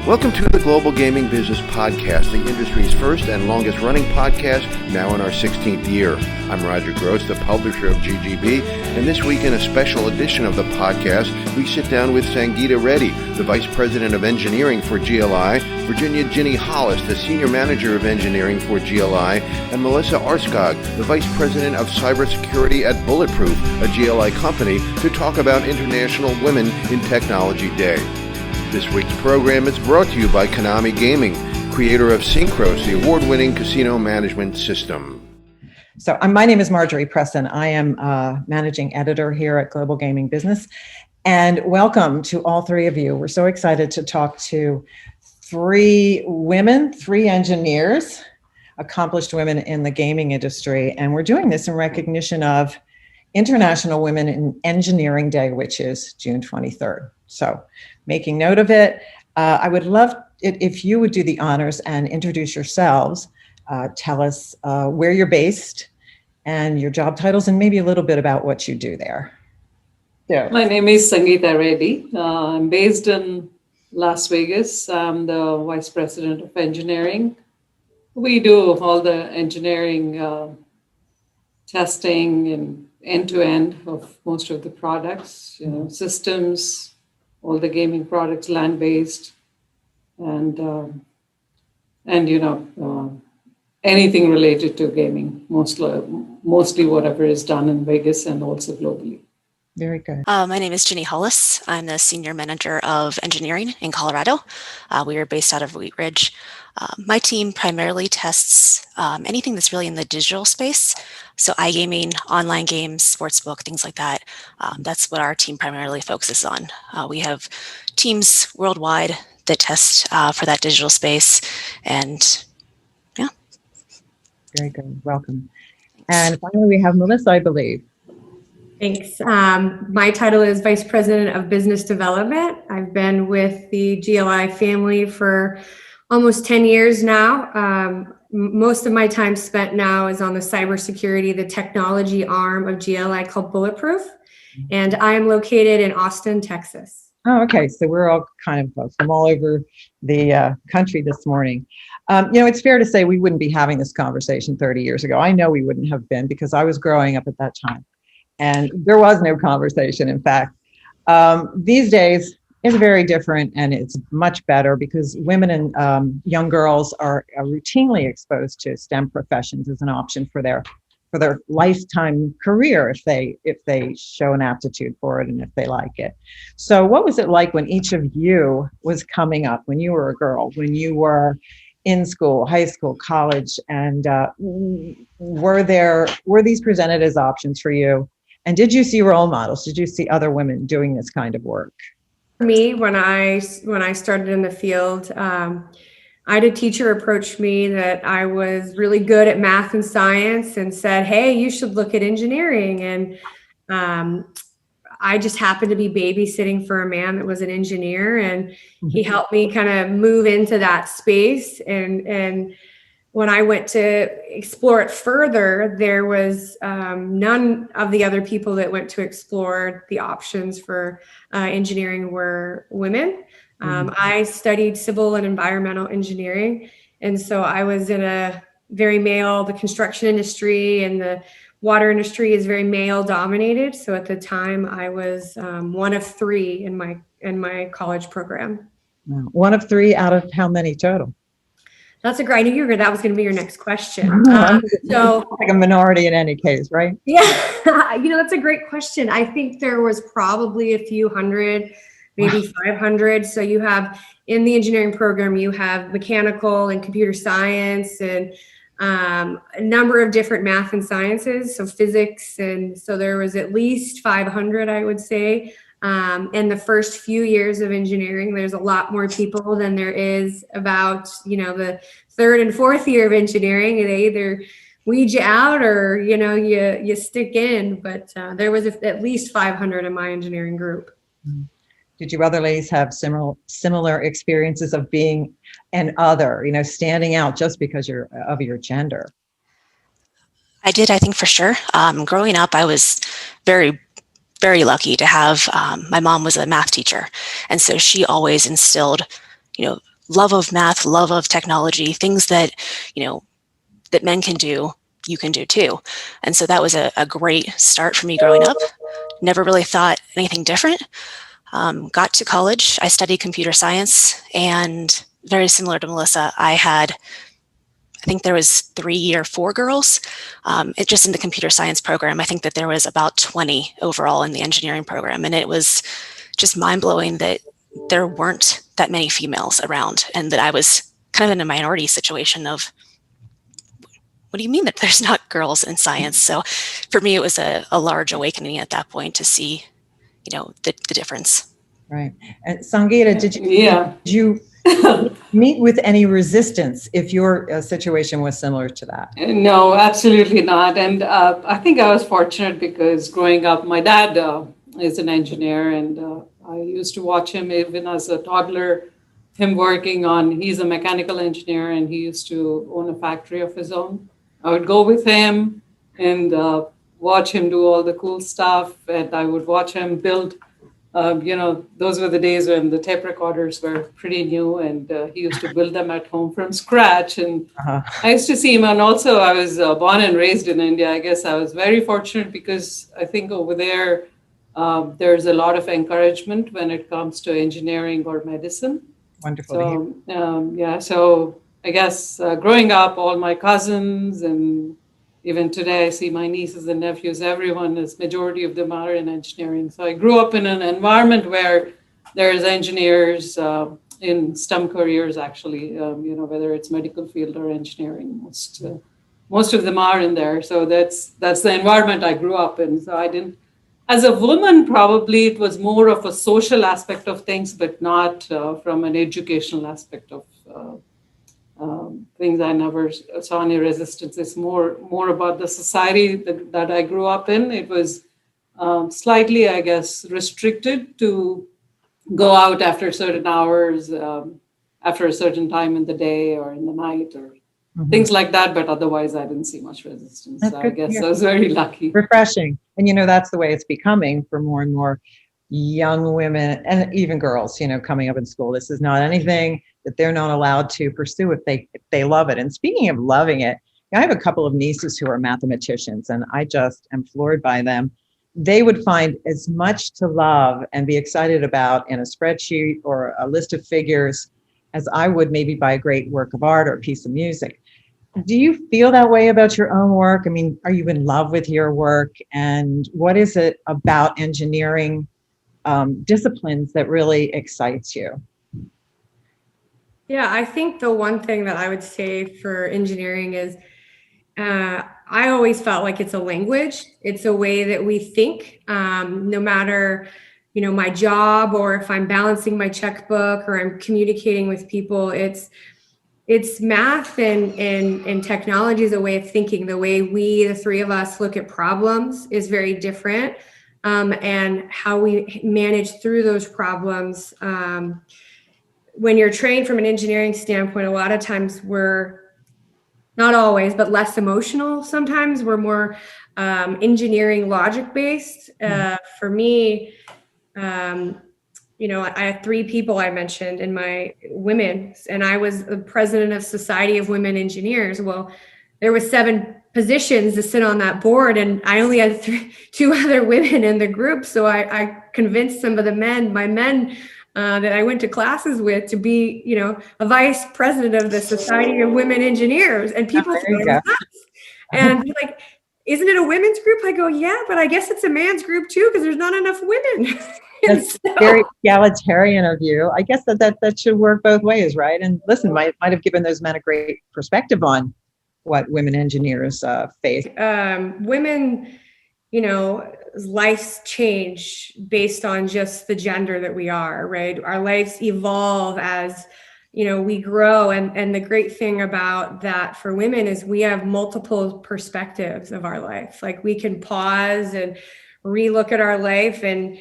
Welcome to the Global Gaming Business Podcast, the industry's first and longest running podcast, now in our 16th year. I'm Roger Gross, the publisher of GGB, and this week in a special edition of the podcast, we sit down with Sangeeta Reddy, the Vice President of Engineering for GLI, Virginia Ginny Hollis, the Senior Manager of Engineering for GLI, and Melissa Aarskaug, the Vice President of Cybersecurity at Bulletproof, a GLI company, to talk about International Women in Technology Day. This week's program is brought to you by Konami Gaming, creator of Synchros, the award-winning casino management system. So my name is Marjorie Preston. I am managing editor here at Global Gaming Business. And welcome to all three of you. We're so excited to talk to three women, three engineers, accomplished women in the gaming industry. And we're doing this in recognition of International Women in Engineering Day, which is June 23rd. So making note of it, I would love it if you would do the honors and introduce yourselves. Tell us where you're based and your job titles and maybe a little bit about what you do there. Yeah. My name is Sangeeta Reddy. I'm based in Las Vegas. I'm the Vice President of Engineering. We do all the engineering testing and end-to-end of most of the products, systems, all the gaming products, land-based, and anything related to gaming, mostly whatever is done in Vegas and also globally. Very good. My name is Ginny Hollis. I'm the Senior Manager of Engineering in Colorado. We are based out of Wheat Ridge. My team primarily tests anything that's really in the digital space. So iGaming, online games, sportsbook, things like that. That's what our team primarily focuses on. We have teams worldwide that test for that digital space. And yeah. Very good. Welcome. Thanks. And finally, we have Melissa, I believe. Thanks. My title is Vice President of Business Development. I've been with the GLI family for almost 10 years now. Most of my time spent now is on the cybersecurity, the technology arm of GLI called Bulletproof. And I am located in Austin, Texas. Oh, okay. So we're all kind of from all over the country this morning. It's fair to say we wouldn't be having this conversation 30 years ago. I know we wouldn't have been because I was growing up at that time. And there was no conversation. In fact, these days it's very different and it's much better because women and young girls are routinely exposed to STEM professions as an option for their lifetime career if they show an aptitude for it and if they like it. So what was it like when each of you was coming up, when you were a girl, when you were in school, high school, college, and were these presented as options for you? And did you see role models? Did you see other women doing this kind of work? For me, when I started in the field, I had a teacher approach me that I was really good at math and science and said, hey, you should look at engineering. And I just happened to be babysitting for a man that was an engineer, and he helped me kind of move into that space. And when I went to explore it further, there was none of the other people that went to explore the options for engineering were women. I studied civil and environmental engineering. And so I was in a very male, the construction industry and the water industry is very male dominated. So at the time I was one of three in my college program. One of three out of how many total? That's a great. I knew that was going to be your next question. So like a minority in any case, right? Yeah, that's a great question. I think there was probably a few hundred, maybe 500. So you have in the engineering program, you have mechanical and computer science and a number of different math and sciences, so physics. And so there was at least 500, I would say. In the first few years of engineering, there's a lot more people than there is about, the third and fourth year of engineering. They either weed you out or, you stick in. But there was at least 500 in my engineering group. Did you other ladies have similar experiences of being an other, standing out just because you're of your gender? I did, I think for sure. Growing up, I was very very lucky to have, my mom was a math teacher. And so she always instilled, love of math, love of technology, things that, that men can do, you can do too. And so that was a great start for me growing up. Never really thought anything different. Got to college, I studied computer science, and very similar to Melissa, I think there was 3 or 4 girls. It just in the computer science program, I think that there was about 20 overall in the engineering program. And it was just mind-blowing that there weren't that many females around, and that I was kind of in a minority situation of, what do you mean that there's not girls in science? So for me, it was a large awakening at that point to see, the difference. Right. And Sangeeta, did you meet with any resistance if your situation was similar to that? No, absolutely not. And I think I was fortunate because growing up, my dad is an engineer, and I used to watch him even as a toddler, he's a mechanical engineer, and he used to own a factory of his own. I would go with him and watch him do all the cool stuff, and I would watch him build. Those were the days when the tape recorders were pretty new, and he used to build them at home from scratch. And I used to see him. And also, I was born and raised in India. I guess I was very fortunate because I think over there, there's a lot of encouragement when it comes to engineering or medicine. Wonderful. So I guess growing up, all my cousins, and even today, I see my nieces and nephews, majority of them are in engineering. So I grew up in an environment where there's engineers in STEM careers, actually, whether it's medical field or engineering, most of them are in there. So that's the environment I grew up in. So I didn't, as a woman, probably it was more of a social aspect of things, but not from an educational aspect of things. I never saw any resistance. It's more about the society that I grew up in. It was slightly, I guess, restricted to go out after certain hours, after a certain time in the day or in the night, or things like that. But otherwise, I didn't see much resistance. So I guess I was very lucky. Refreshing. And, that's the way it's becoming for more and more young women and even girls, coming up in school. This is not anything that they're not allowed to pursue if they love it. And speaking of loving it, I have a couple of nieces who are mathematicians, and I just am floored by them. They would find as much to love and be excited about in a spreadsheet or a list of figures as I would maybe by a great work of art or a piece of music. Do you feel that way about your own work? I mean, are you in love with your work? And what is it about engineering disciplines that really excites you? Yeah, I think the one thing that I would say for engineering is I always felt like it's a language. It's a way that we think, no matter, my job, or if I'm balancing my checkbook or I'm communicating with people, it's math and technology is a way of thinking. The way the three of us look at problems is very different. And how we manage through those problems. When you're trained from an engineering standpoint, a lot of times we're not always, but less emotional. Sometimes we're more engineering logic based. For me, I had 3 people I mentioned in my women, and I was the president of Society of Women Engineers. Well, there was 7 positions to sit on that board, and I only had 2 other women in the group. So I convinced some of my men that I went to classes with to be, a vice president of the Society of Women Engineers. And people thought it was nuts. And they're like, isn't it a women's group? I go, yeah, but I guess it's a man's group too, because there's not enough women. That's very egalitarian of you. I guess that should work both ways, right? And listen, might have given those men a great perspective on what women engineers face. Women, lives change based on just the gender that we are, right? Our lives evolve as, we grow. And the great thing about that for women is we have multiple perspectives of our life. Like we can pause and relook at our life, and,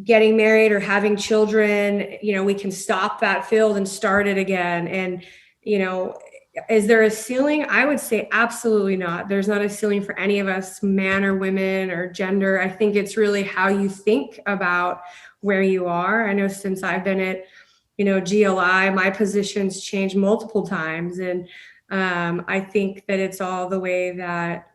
getting married or having children, we can stop that field and start it again. And, is there a ceiling? I would say absolutely not. There's not a ceiling for any of us, man or women or gender. I think it's really how you think about where you are. I know since I've been at GLI, my positions changed multiple times. And I think that it's all the way that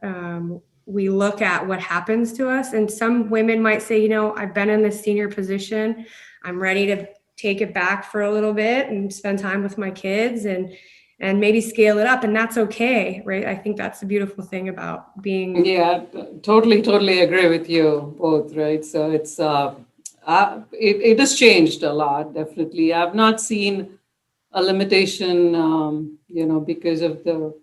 we look at what happens to us. And some women might say, I've been in this senior position. I'm ready to take it back for a little bit and spend time with my kids and maybe scale it up. And that's okay, right? I think that's the beautiful thing about being. Yeah, totally agree with you both, right? So it's, it has changed a lot, definitely. I've not seen a limitation, because of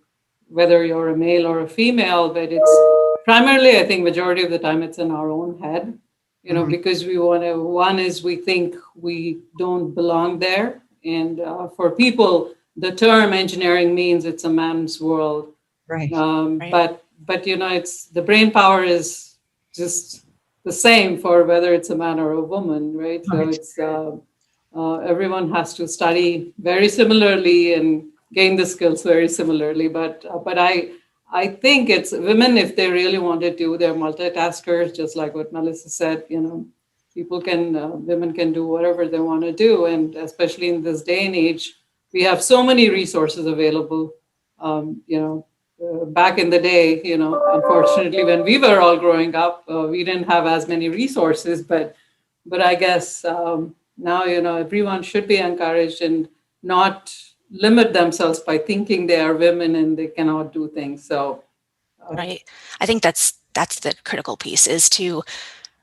whether you're a male or a female, but it's primarily, I think majority of the time it's in our own head, because we think we don't belong there. And for people, the term engineering means it's a man's world. Right. Right. But it's the brain power is just the same for whether it's a man or a woman, right? So it's everyone has to study very similarly and gain the skills very similarly. But I think it's women, if they really wanted to, they're multitaskers, just like what Melissa said. Women can do whatever they want to do, and especially in this day and age, we have so many resources available. Back in the day, unfortunately, when we were all growing up, we didn't have as many resources. But I guess now, everyone should be encouraged and not limit themselves by thinking they are women and they cannot do things. So, right. I think that's the critical piece, is to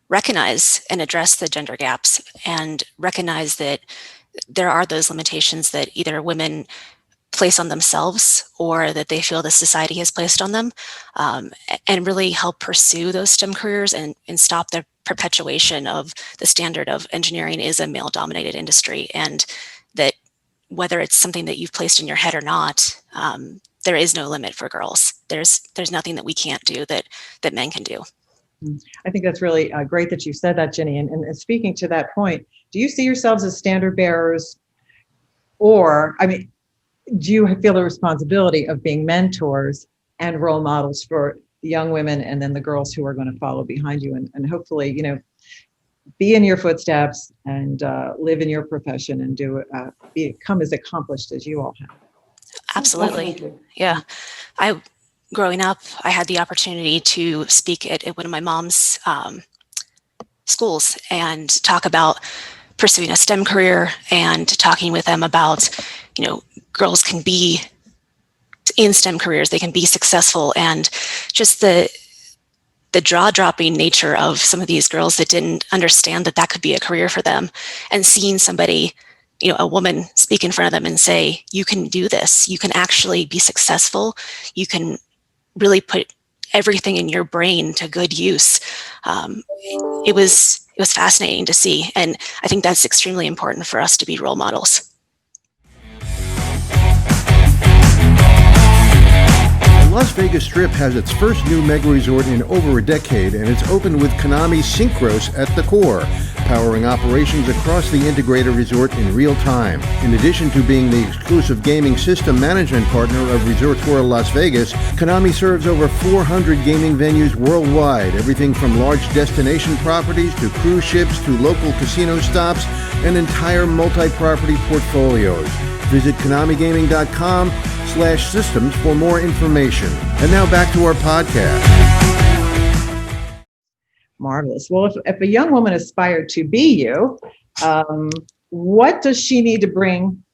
recognize and address the gender gaps and recognize that there are those limitations that either women place on themselves or that they feel the society has placed on them, and really help pursue those STEM careers and stop the perpetuation of the standard of engineering is a male-dominated industry, and that whether it's something that you've placed in your head or not, there is no limit for girls. There's nothing that we can't do that men can do. I think that's really great that you said that, Jenny. And speaking to that point, do you see yourselves as standard bearers, or, do you feel the responsibility of being mentors and role models for the young women and then the girls who are going to follow behind you and hopefully, be in your footsteps and live in your profession and become as accomplished as you all have? Absolutely. Definitely. Yeah. Growing up, I had the opportunity to speak at one of my mom's schools and talk about pursuing a STEM career and talking with them about, girls can be in STEM careers, they can be successful, and just the jaw-dropping nature of some of these girls that didn't understand that could be a career for them, and seeing somebody, a woman speak in front of them and say, you can do this, you can actually be successful, you can really put everything in your brain to good use. It was fascinating to see, and I think that's extremely important for us to be role models. The Las Vegas Strip has its first new mega resort in over a decade, and it's opened with Konami Synchros at the core, powering operations across the integrated resort in real time. In addition to being the exclusive gaming system management partner of Resorts World Las Vegas, Konami serves over 400 gaming venues worldwide, everything from large destination properties to cruise ships to local casino stops and entire multi-property portfolios. Visit KonamiGaming.com/systems for more information. And now back to our podcast. Marvelous. Well, if a young woman aspired to be you, what does she need to bring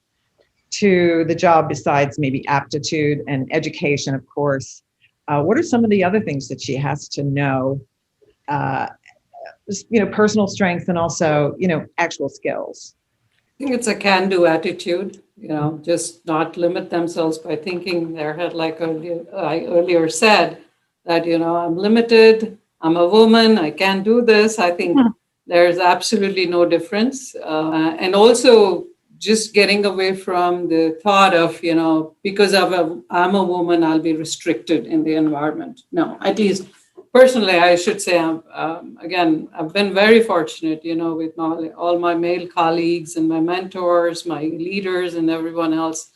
to the job besides maybe aptitude and education, of course? What are some of the other things that she has to know? Personal strengths and also, actual skills. I think it's a can-do attitude, just not limit themselves by thinking in their head, like I earlier said, that, I'm limited, I'm a woman, I can't do this. I think there's absolutely no difference. And also just getting away from the thought of, because I'm a woman, I'll be restricted in the environment. No, at least personally, I should say, I've been very fortunate, with all my male colleagues and my mentors, my leaders and everyone else.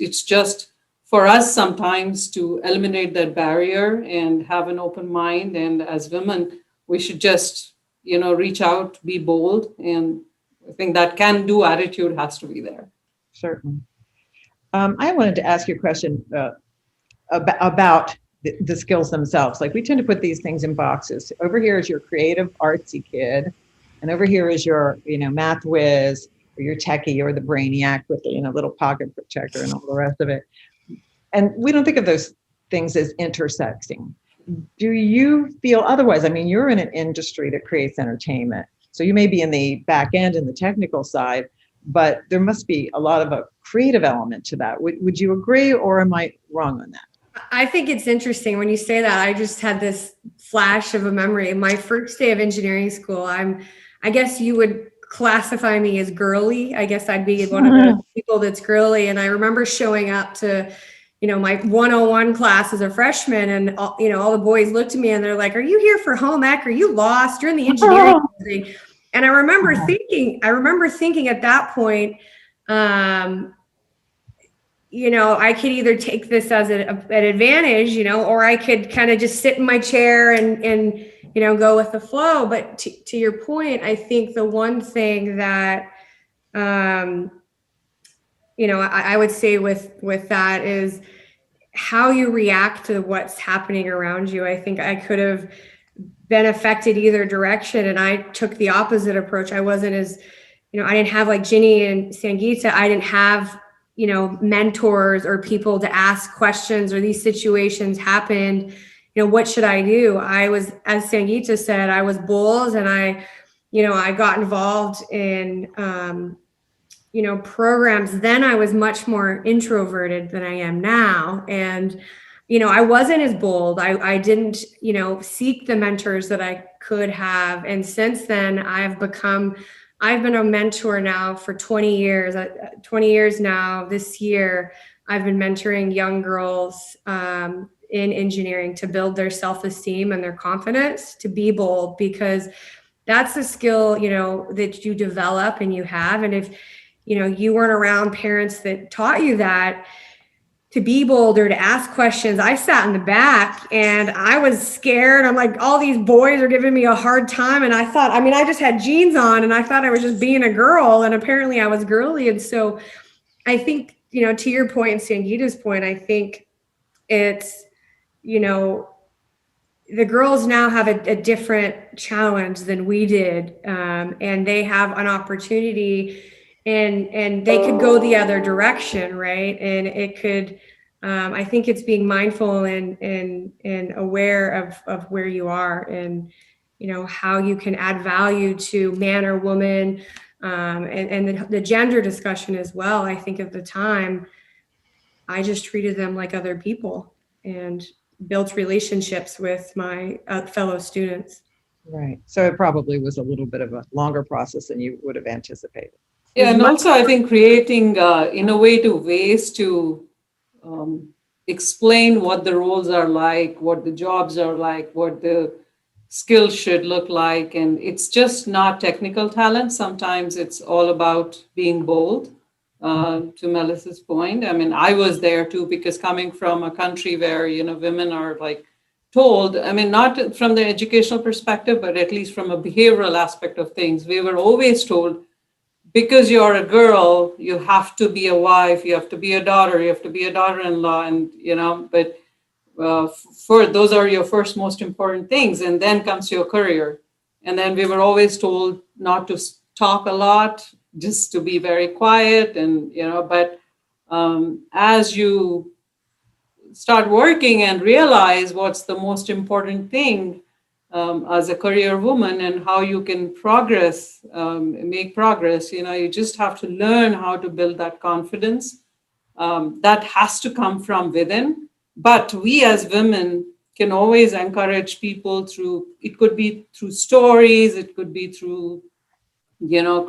It's just for us sometimes to eliminate that barrier and have an open mind. And as women, we should just, reach out, be bold, and I think that can-do attitude has to be there. Certainly. I wanted to ask you a question about the skills themselves. Like, we tend to put these things in boxes. Over here is your creative, artsy kid, and over here is your, math whiz, or your techie, or the brainiac with the, little pocket protector and all the rest of it. And we don't think of those things as intersecting. Do you feel otherwise? I mean, you're in an industry that creates entertainment, so you may be in the back end and the technical side, but there must be a lot of a creative element to that. Would you agree, or am I wrong on that? I think it's interesting when you say that. I just had this flash of a memory. My first day of engineering school, I guess you would classify me as girly. I guess I'd be one of the people that's girly. And I remember showing up to, my 101 class as a freshman, and all the boys looked at me and they're like, "Are you here for home ec? Are you lost? You're in the engineering thing." And I remember thinking at that point, I could either take this as an advantage, or I could kind of just sit in my chair and go with the flow. But to your point, I think the one thing that, I would say with that is how you react to what's happening around you. I think I could have been affected either direction, and I took the opposite approach. I wasn't as, I didn't have, like Ginny and Sangeeta, I didn't have mentors or people to ask questions, or these situations happened, what should I do? I was, as Sangeeta said, I was bold, and I got involved in, programs. Then I was much more introverted than I am now. And, I wasn't as bold. I didn't, seek the mentors that I could have. And since then I've been a mentor now for 20 years, 20 years now. This year, I've been mentoring young girls in engineering to build their self-esteem and their confidence to be bold, because that's a skill, that you develop and you have. And if, you weren't around parents that taught you that, to be bold or to ask questions, I sat in the back and I was scared. I'm like, all these boys are giving me a hard time. And I thought, I just had jeans on and I thought I was just being a girl, and apparently I was girly. And so I think, to your point and Sangeeta's point, I think it's, the girls now have a different challenge than we did. And they have an opportunity, and they could go the other direction, right? And it could, I think it's being mindful and aware of where you are, and, how you can add value to man or woman, and the gender discussion as well. I think at the time, I just treated them like other people and built relationships with my fellow students. Right. So it probably was a little bit of a longer process than you would have anticipated. Yeah, and also I think creating innovative ways to explain what the roles are like, what the jobs are like, what the skills should look like. And it's just not technical talent. Sometimes it's all about being bold, to Melissa's point. I was there too, because coming from a country where, women are like told, not from the educational perspective, but at least from a behavioral aspect of things, we were always told, because you're a girl, you have to be a wife, you have to be a daughter, you have to be a daughter-in-law, and, but for those are your first most important things, and then comes your career. And then we were always told not to talk a lot, just to be very quiet, and, but as you start working and realize what's the most important thing, as a career woman, and how you can make progress. You just have to learn how to build that confidence. That has to come from within. But we as women can always encourage people it could be through stories, it could be through,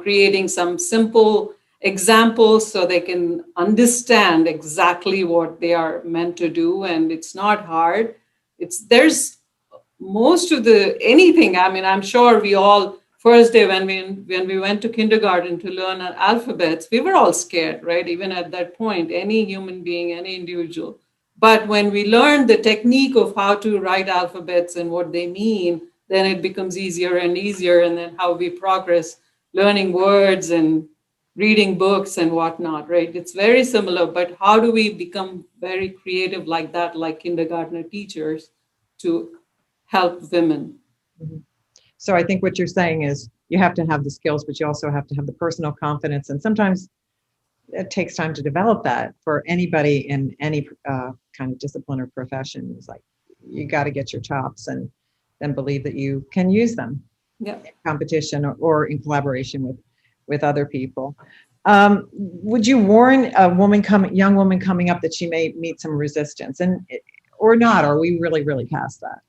creating some simple examples so they can understand exactly what they are meant to do. And it's not hard. There's most of anything. I'm sure we all, first day when we went to kindergarten to learn alphabets, we were all scared, right? Even at that point, any human being, any individual. But when we learned the technique of how to write alphabets and what they mean, then it becomes easier and easier. And then how we progress learning words and reading books and whatnot, right? It's very similar, but how do we become very creative like that, like kindergartner teachers, to help women? Mhm. So I think what you're saying is you have to have the skills, but you also have to have the personal confidence. And sometimes it takes time to develop that for anybody in any kind of discipline or profession. It's like you got to get your chops and then believe that you can use them in competition or in collaboration with other people. Would you warn a young woman coming up that she may meet some resistance, or not? Are we really past that?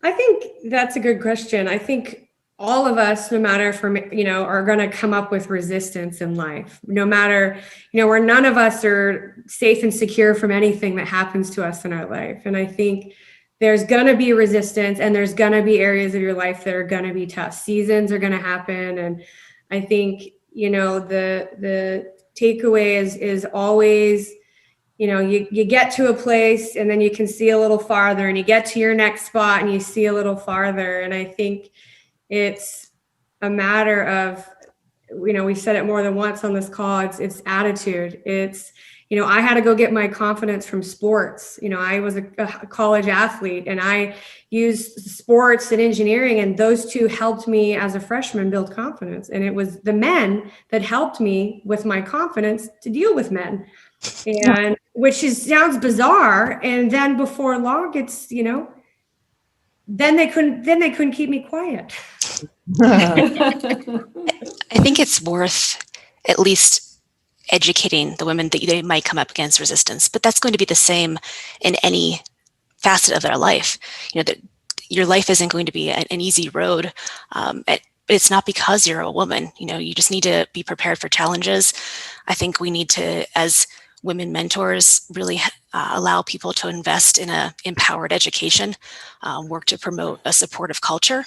I think that's a good question. I think all of us, no matter are going to come up with resistance in life, no matter, where none of us are safe and secure from anything that happens to us in our life. And I think there's going to be resistance, and there's going to be areas of your life that are going to be tough. Seasons are going to happen. And I think, the takeaway is always, you get to a place and then you can see a little farther, and you get to your next spot and you see a little farther. And I think it's a matter of, we've said it more than once on this call, it's attitude. It's, I had to go get my confidence from sports. I was a college athlete, and I used sports and engineering, and those two helped me as a freshman build confidence. And it was the men that helped me with my confidence to deal with men. And which sounds bizarre. And then before long, it's, then they couldn't keep me quiet. I think it's worth at least educating the women that they might come up against resistance, but that's going to be the same in any facet of their life. That your life isn't going to be an easy road. It's not because you're a woman. You just need to be prepared for challenges. I think we need to, as women mentors, really allow people to invest in a empowered education, work to promote a supportive culture,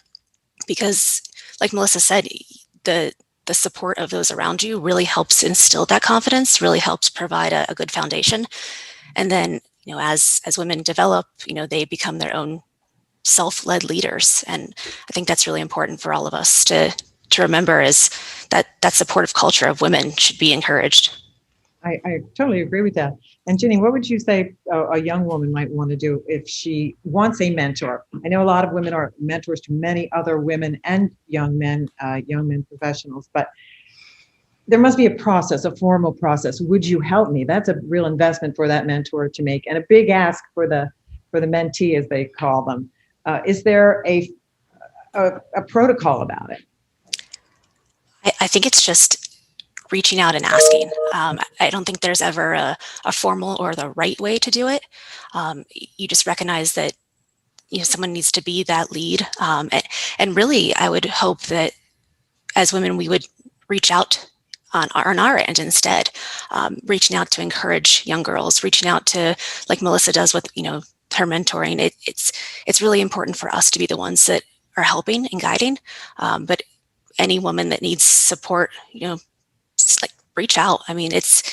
because like Melissa said, the support of those around you really helps instill that confidence, really helps provide a good foundation. And then, as women develop, they become their own self-led leaders. And I think that's really important for all of us to remember, is that supportive culture of women should be encouraged. I totally agree with that. And Ginny, what would you say a young woman might want to do if she wants a mentor? I know a lot of women are mentors to many other women and young men professionals, but there must be a process, a formal process. Would you help me? That's a real investment for that mentor to make, and a big ask for the mentee, as they call them. Is there a protocol about it? I think it's just reaching out and asking. I don't think there's ever a formal or the right way to do it. You just recognize that someone needs to be that lead. And really, I would hope that as women, we would reach out on our end instead, reaching out to encourage young girls, reaching out to, like Melissa does with her mentoring. It's really important for us to be the ones that are helping and guiding. But any woman that needs support, like reach out. I mean, it's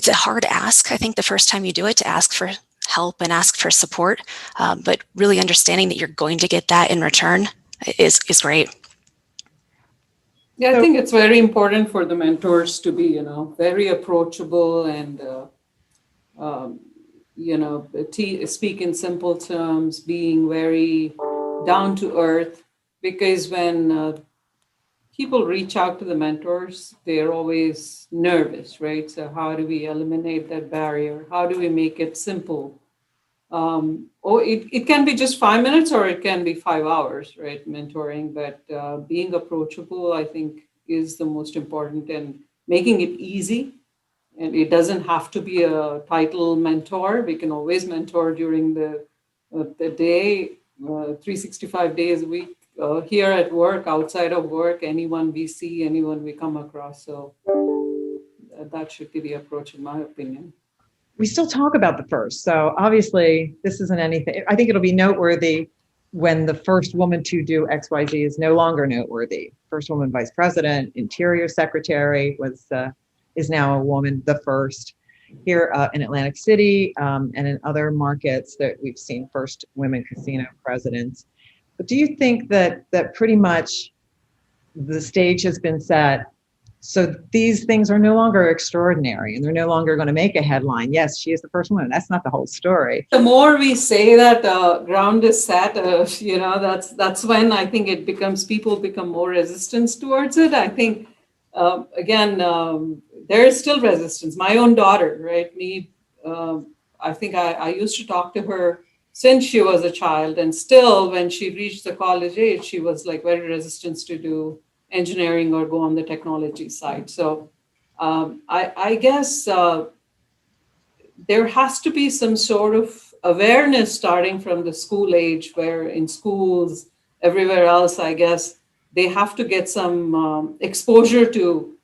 a hard ask, I think, the first time you do it, to ask for help and ask for support. But really understanding that you're going to get that in return is great. Yeah, I think it's very important for the mentors to be, very approachable and, speak in simple terms, being very down to earth, because when people reach out to the mentors, they're always nervous, right? So how do we eliminate that barrier? How do we make it simple? It can be just 5 minutes, or it can be 5 hours, right? Mentoring, but being approachable, I think, is the most important, and making it easy. And it doesn't have to be a title mentor. We can always mentor during the day, 365 days a week. Here at work, outside of work, anyone we see, anyone we come across. So that should be the approach, in my opinion. We still talk about the first. So obviously, this isn't anything. I think it'll be noteworthy when the first woman to do XYZ is no longer noteworthy. First woman vice president, interior secretary is now a woman, the first. Here in Atlantic City and in other markets that we've seen first women casino presidents. But do you think that pretty much the stage has been set. So these things are no longer extraordinary, and they're no longer going to make a headline. Yes, she is the first woman. That's not the whole story. The more we say that ground is set, that's when I think people become more resistant towards it. I think, there is still resistance. My own daughter, right? I think I used to talk to her since she was a child, and still when she reached the college age, she was like very resistant to do engineering or go on the technology side. So I guess there has to be some sort of awareness starting from the school age, where in schools, everywhere else, I guess, they have to get some exposure to,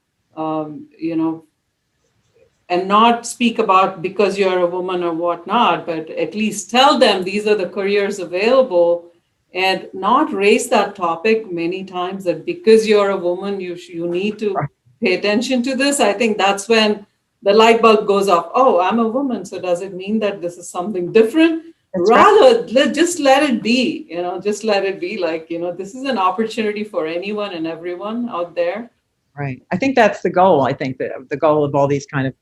and not speak about because you're a woman or whatnot, but at least tell them these are the careers available, and not raise that topic many times that because you're a woman, you need to pay attention to this. I think that's when the light bulb goes off. Oh, I'm a woman, so does it mean that this is something different? That's Rather, just let it be, just let it be like, this is an opportunity for anyone and everyone out there. Right. I think that's the goal. I think that the goal of all these kind of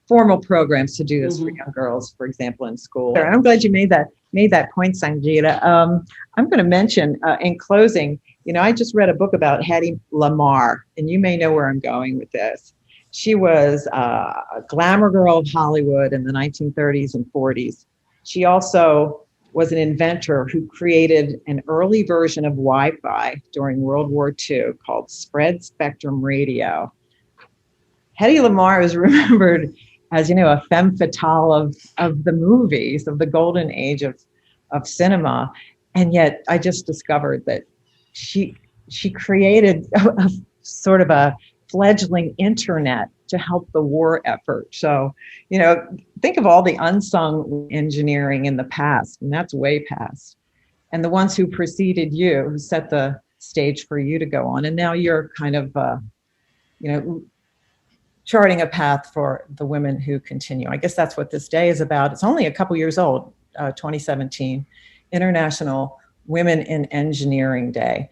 formal programs to do this for young girls, for example, in school. And I'm glad you made that point, Sangeeta. I'm going to mention in closing, I just read a book about Hedy Lamarr, and you may know where I'm going with this. She was a glamour girl of Hollywood in the 1930s and 40s. She also was an inventor who created an early version of Wi-Fi during World War II called spread spectrum radio. Hedy Lamarr is remembered as, a femme fatale of the movies, of the golden age of cinema. And yet I just discovered that she created a sort of a fledgling internet to help the war effort. So, think of all the unsung engineering in the past, and that's way past. And the ones who preceded you, who set the stage for you to go on. And now you're kind of, charting a path for the women who continue. I guess that's what this day is about. It's only a couple years old, 2017, International Women in Engineering Day.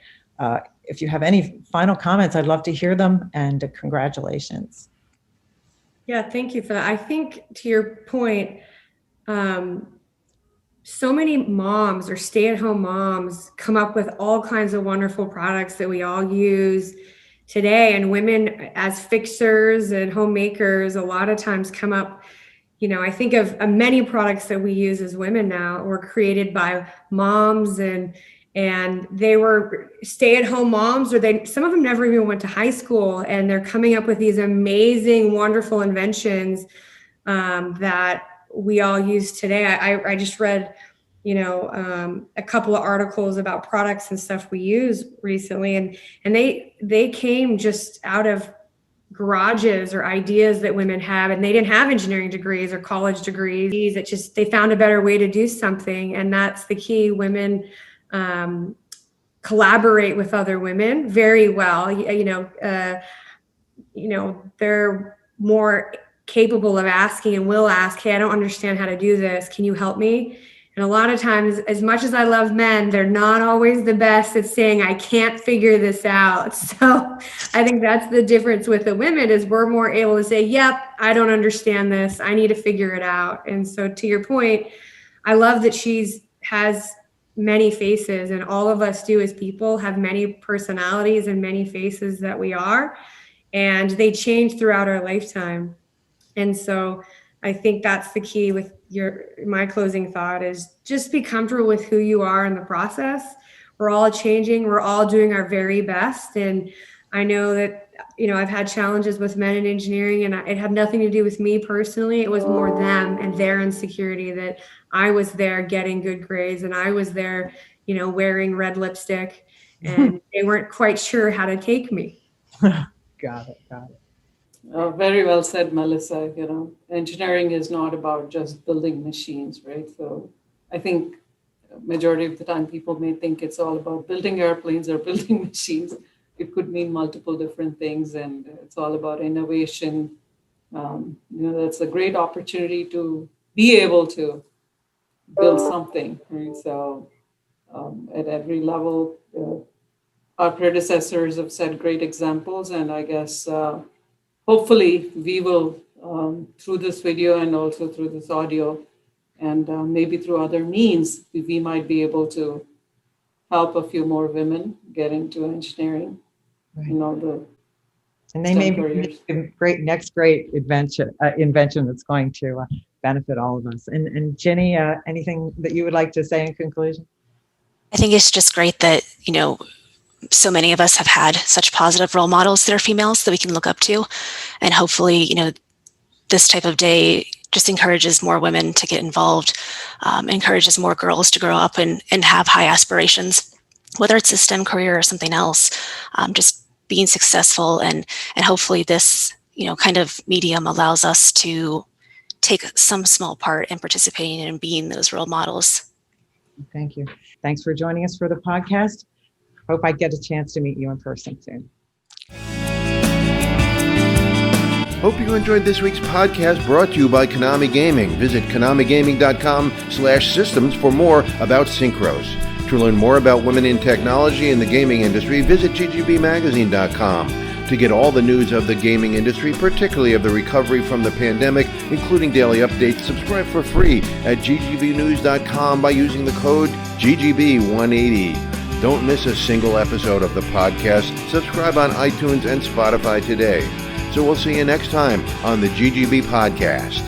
If you have any final comments, I'd love to hear them, and congratulations. Yeah, thank you for that. I think to your point, so many moms or stay-at-home moms come up with all kinds of wonderful products that we all use today, and women as fixers and homemakers a lot of times come up, I think of many products that we use as women now were created by moms, and they were stay-at-home moms, or some of them never even went to high school, and they're coming up with these amazing, wonderful inventions that we all use today. I just read a couple of articles about products and stuff we use recently, and they came just out of garages or ideas that women have, and they didn't have engineering degrees or college degrees. It just, they found a better way to do something, and that's the key. Women collaborate with other women very well. They're more capable of asking and will ask, hey, I don't understand how to do this. Can you help me? And a lot of times, as much as I love men, they're not always the best at saying, I can't figure this out. So I think that's the difference with the women, is we're more able to say, yep, I don't understand this. I need to figure it out. And so to your point, I love that has many faces, and all of us do as people have many personalities and many faces that we are, and they change throughout our lifetime. And so I think that's the key with my closing thought is just be comfortable with who you are in the process. We're all changing. We're all doing our very best. And I know that, I've had challenges with men in engineering, and it had nothing to do with me personally. It was more them and their insecurity, that I was there getting good grades, and I was there, wearing red lipstick, and they weren't quite sure how to take me. Got it. Very well said, Melissa. Engineering is not about just building machines, right? So I think majority of the time people may think it's all about building airplanes or building machines. It could mean multiple different things, and it's all about innovation. That's a great opportunity to be able to build something, right? So at every level, our predecessors have set great examples, and I guess hopefully we will, through this video and also through this audio, and maybe through other means, we might be able to help a few more women get into engineering. Right. You know, and they may be the next great invention that's going to benefit all of us. And Jenny, anything that you would like to say in conclusion? I think it's just great that, so many of us have had such positive role models that are females that we can look up to. And hopefully, this type of day just encourages more women to get involved, encourages more girls to grow up and have high aspirations, whether it's a STEM career or something else, just being successful. And hopefully this, kind of medium allows us to take some small part in participating and being those role models. Thank you. Thanks for joining us for the podcast. Hope I get a chance to meet you in person soon. Hope you enjoyed this week's podcast brought to you by Konami Gaming. Visit konamigaming.com/systems for more about synchros. To learn more about women in technology and the gaming industry, visit ggbmagazine.com. To get all the news of the gaming industry, particularly of the recovery from the pandemic, including daily updates, subscribe for free at ggbnews.com by using the code GGB180. Don't miss a single episode of the podcast. Subscribe on iTunes and Spotify today. So we'll see you next time on the GGB Podcast.